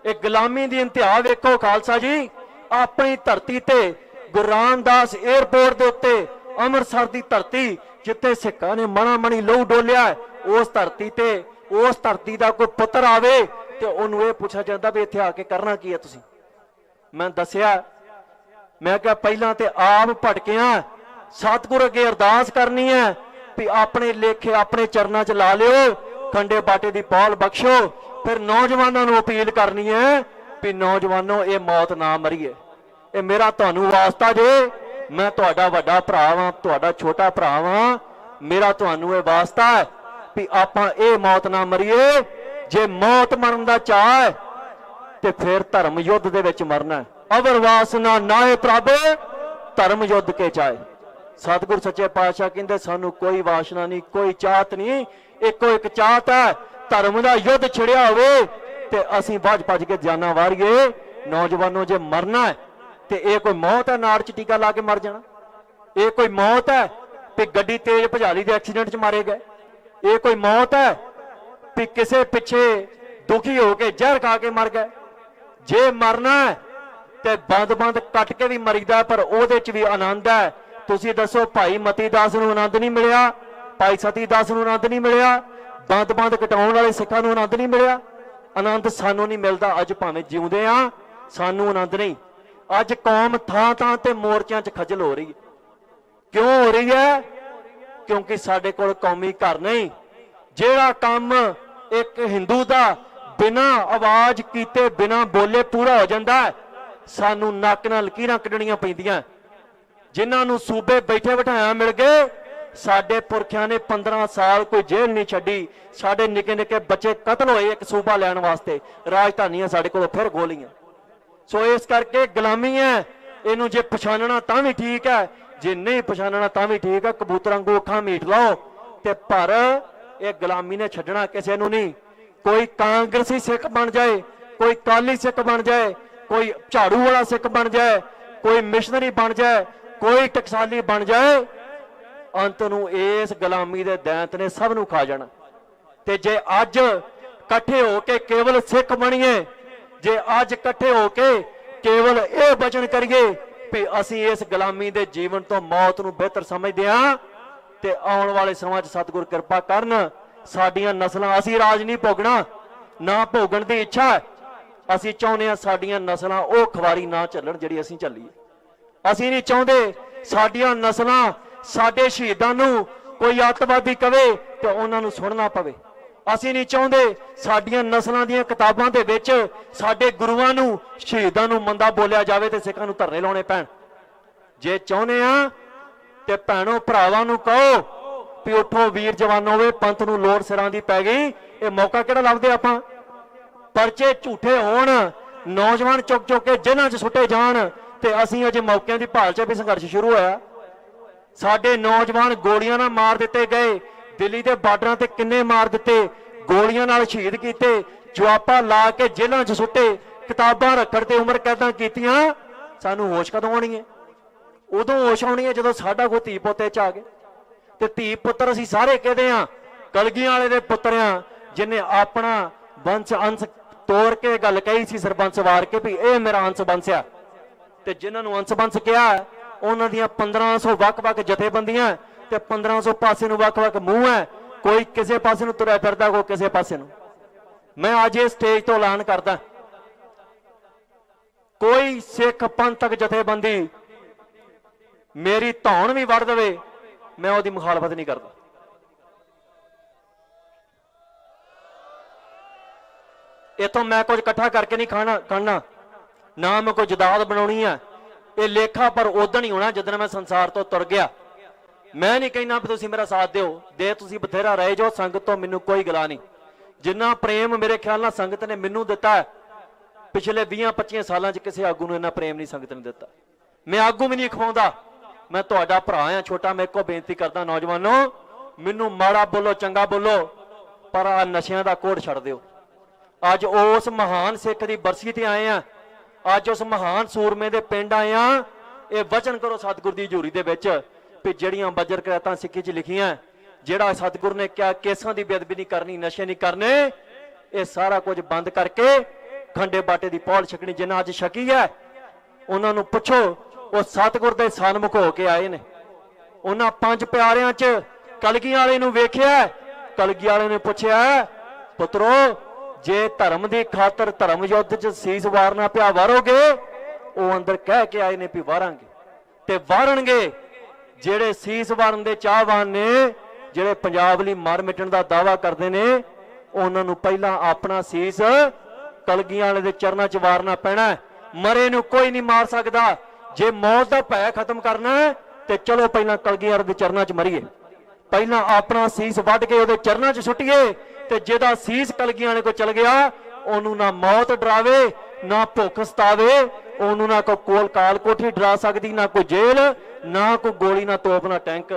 ये गुलामी दी इंतहा वेखो खालसा जी। अपनी धरती ते गुरु रामदास एयरपोर्ट के उत्ते अमृतसर की धरती जिथे सिखां ने मना मनी लहू डोलिया, उस धरती का कोई पुत्र आवे तो उन्होंने पूछा जाता भी इत्थे आके करना की है तुसीं। मैं दसिया, मैं क्या पहला तो आप भटकिया, सतगुरु अगे अरदास करनी है भी अपने लेखे अपने चरणों च ला लियो, खंडे बाटे की पौल बख्शो। फिर नौजवानों को अपील करनी है भी नौजवानों ये मौत ना मरीए। ये मेरा तुहानू वास्ता जे, मैं तुहाडा वड्डा भरा वां, तुहाडा छोटा भरा वां, मेरा तुहानू ये वास्ता है भी आपां ये मौत ना मरीए। जे मौत मरन दा चाह है ते फिर धर्म युद्ध दे विच मरना है। अवर वासना नाए प्रभ धर्म युद्ध के चाहे। सतगुरु सच्चे पातशाह कहंदे सानू कोई वासना नहीं, कोई चाहत नहीं, एको एक चाहत है धर्म दा युद्ध छिड़िया होवे ते असीं भज भज के जाना वारीए। नौजवानों जे मरना है ते ये कोई मौत है नाड़ च टीका ला के मर जाना? ये कोई मौत है कि गड्डी तेज भजाली दे एक्सीडेंट च मारे गए? ये कोई मौत है कि किसे पिछे दुखी होके जहर खा के मर गए? जे मरना है ते बंद बंद कट के भी मरीदा, पर ओहदे च भी आनंद है। तुसीं दसो भाई मती दास नूं आनंद नहीं मिलिया, भाई सती दास नूं आनंद नहीं मिलिया, बंद बंद कटाउण वाले सिखां नूं आनंद नहीं मिलिया? आनंद सानू नहीं मिलता। अज भावें जिउंदे आ, सानू आनंद नहीं। अज कौम थां थां ते मोर्चों च खजल हो रही है। क्यों हो रही है? क्योंकि साडे कोल कौमी घर नहीं। जेड़ा काम एक हिंदू दा बिना आवाज कीते बिना बोले पूरा हो जाता है, सानू नक नाल लकीरां कढणियां पैंदियां। जिन्हां नूं सूबे बैठे बिठाया मिल गए, साडे पुरखियां ने 15 साल कोई जेल नहीं छड्डी। साडे निके निके बच्चे कतल होए एक सूबा लैण वास्ते, राजधानियां साडे कोल फिर गोलियां। सो इस करके गुलामी है, इनू जे पछाणना तां भी ठीक है, जे नहीं पछाणना तां भी ठीक है। कबूतरां वांगू अखां मीट लो ते पर यह गुलामी ने छड्डना किसी नूं नहीं। कोई कांग्रेसी सिख बन जाए, कोई काली सिख बन जाए, कोई झाड़ू वाला सिख बन जाए, कोई मिशनरी बन जाए, कोई टकसाली बन जाए, अंत नूं इस गुलामी दे दैंत ने सब नूं खा जाना। ते जे अज इकट्ठे होके केवल सिख बणीए, जे अज इकट्ठे होके केवल यह वचन करिए भी असीं इस गुलामी दे जीवन तो मौत नूं बेहतर समझदे हां, ते आउण वाले समां च सतगुर किरपा करन। साडियां नस्लां, असीं राज नहीं भोगना, ना भोगण दी इच्छा है। असीं चाहुंदे हां साडियां नस्लां ओह खवारी ना चलण जिहड़ी असीं झल्ली। असीं नहीं चाहुंदे साडियां नस्लां साडे शहीदां नूं कोई अतवादी कवे ते उहनां नूं सुणना पवे। असीं नहीं चाहुंदे साडियां नस्लां दीयां किताबां दे विच साडे गुरुआं नूं शहीदां नूं मंदा बोलिया जावे ते सिखां नूं धरने लाउणे पैण। जे चाहुंदे आ ते भैणों भरावां नूं कहो भी उठो वीर जवानों वे, पंथ नूं लोड़ सिरां दी पै गई। ये मौका किहड़ा लभदे आपां? परचे झूठे होण, नौजवान चुक चुक के जेल੍ਹਾਂ 'ਚ सुटे जाण ते असीं अजे मौकिਆਂ ਦੀ ਭਾਲ 'ਚ भी संघर्ष शुरू होया। साडे नौजवान गोलियां नाल मार दिते गए, दिल्ली के बार्डरां ते किन्ने मार दिते, गोलियां नाल शहीद कीते, जुआपा ला के जेल੍ਹਾਂ 'ਚ सुटे, किताबां रखण ते उम्र कैदां कीतियां। सानू होश कदों आउणी है? उदों होश आउणी है जदों साडा कोई धी पोते 'ਚ आ गए। ते धी पुत्र असीं सारे कहदे हां कलगियां वाले दे पुत्र हां, जिन्हें अपना वंश अंश तोड़ के गल कही सी सरबंस वार के भी ये मेरा अंश वंश आ। ते जिन्हां नूं अंश वंश कहा उन्हां दियां 1500 वख-वख जथेबंदियां ते 1500 पासे नूं वख-वख मूंह है। कोई किसी पासे नूं तुरिया फिरदा, कोई किसी पासे नूं। मैं अज इस स्टेज तो ऐलान करदा, कोई सिख पंथक जथेबंदी मेरी धौण भी वड़ देवे, मैं उसकी मुखालफत नहीं करता। इतों मैं कुछ इकट्ठा करके नहीं खाना ना मैं कोई जदाद बनानी है। ये लेखा पर उदण ही होना जिदन मैं संसार तो तुर गया। मैं नहीं कहना भी तुसीं मेरा साथ दिओ, दे तुसीं बथेरा रहे जो, संगत तो मैनू कोई गला नहीं। जिन्ना प्रेम मेरे ख्याल नाल संगत ने मैनू दिता है, पिछले 20-25 सालों च किसी आगू नूं इन्ना प्रेम नहीं संगत ने दिता। मैं आगू भी नहीं खवाउंदा। मैं तुहाडा भरा आ छोटा, मैं एको बेनती करदा नौजवानों, मैनू माड़ा बोलो चंगा बोलो, पर आ नशियां दा कोड़ छड्ड दिओ। अज उस महान सिख की बरसी ते आए हैं, अज उस महान सूरमे दे पिंड आए हैं। ये वचन करो सतगुर दी हजूरी दे विच भी जिहड़ियां बजर करातां सिक्खी च लिखियां, जिहड़ा सतगुर ने क्या केसां दी बेअदबी नहीं करनी, नशे नहीं करने, ये सारा कुछ बंद करके ਖੰਡੇ ਬਾਟੇ ਦੀ ਪੌਲ ਛਕਣੀ ਜਿਨ੍ਹਾਂ ਅੱਜ ਛਕੀ ਹੈ ਉਹਨਾਂ ਨੂੰ ਪੁੱਛੋ ਉਹ ਸਤਿਗੁਰ ਦੇ ਸਨਮੁਖ ਹੋ ਕੇ ਆਏ ਨੇ। ਉਹਨਾਂ ਪੰਜ ਪਿਆਰਿਆਂ 'ਚ ਕਲਗੀ ਵਾਲੇ ਨੂੰ ਵੇਖਿਆ, ਕਲਗੀ ਵਾਲੇ ਨੇ ਪੁੱਛਿਆ ਪੁੱਤਰੋ ਜੇ ਧਰਮ ਦੀ ਖਾਤਰ ਧਰਮ ਯੁੱਧ 'ਚ ਸੀਸ ਵਾਰਨਾ ਪਿਆ ਵਾਰੋਗੇ? ਉਹ ਅੰਦਰ ਕਹਿ ਕੇ ਆਏ ਨੇ ਵੀ ਵਾਰਾਂਗੇ ਤੇ ਵਾਰਨਗੇ। ਜਿਹੜੇ ਸੀਸ ਵਾਰਨ ਦੇ ਚਾਹਵਾਨ ਨੇ, ਜਿਹੜੇ ਪੰਜਾਬ ਲਈ ਮਰ ਮਿਟਣ ਦਾ ਦਾਵਾ ਕਰਦੇ ਨੇ, ਉਹਨਾਂ ਨੂੰ ਪਹਿਲਾਂ ਆਪਣਾ ਸੀਸ ਕਲਗੀਆਂ ਵਾਲੇ ਦੇ ਚਰਨਾਂ 'ਚ ਵਾਰਨਾ ਪੈਣਾ। ਮਰੇ ਨੂੰ ਕੋਈ ਨਹੀਂ ਮਾਰ ਸਕਦਾ। ਜੇ ਮੌਤ ਦਾ ਭੈ ਖਤਮ ਕਰਨਾ ਤੇ ਚਲੋ ਪਹਿਲਾਂ ਕਲਗੀਆਂ ਵਾਲੇ ਦੇ ਚਰਨਾਂ 'ਚ ਮਰੀਏ, ਪਹਿਲਾਂ ਆਪਣਾ ਸੀਸ ਵੱਢ ਕੇ ਉਹਦੇ ਚਰਨਾਂ 'ਚ ਸੁੱਟੀਏ। ਤੇ ਜਿਹਦਾ ਸੀਸ ਕਲਗੀਆਂ ਵਾਲੇ ਕੋਲ ਚਲ ਗਿਆ ਉਹਨੂੰ ਨਾ ਮੌਤ ਡਰਾਵੇ ਨਾ ਭੁੱਖ ਸਤਾਵੇ, ਉਹਨੂੰ ਨਾ ਕੋਈ ਕੋਲ ਕਾਲ ਕੋਠੀ ਡਰਾ ਸਕਦੀ, ਨਾ ਕੋਈ ਜੇਲ੍ਹ, ਨਾ ਕੋਈ ਗੋਲੀ, ਨਾ ਤੋਪ, ਨਾ ਟੈਂਕ।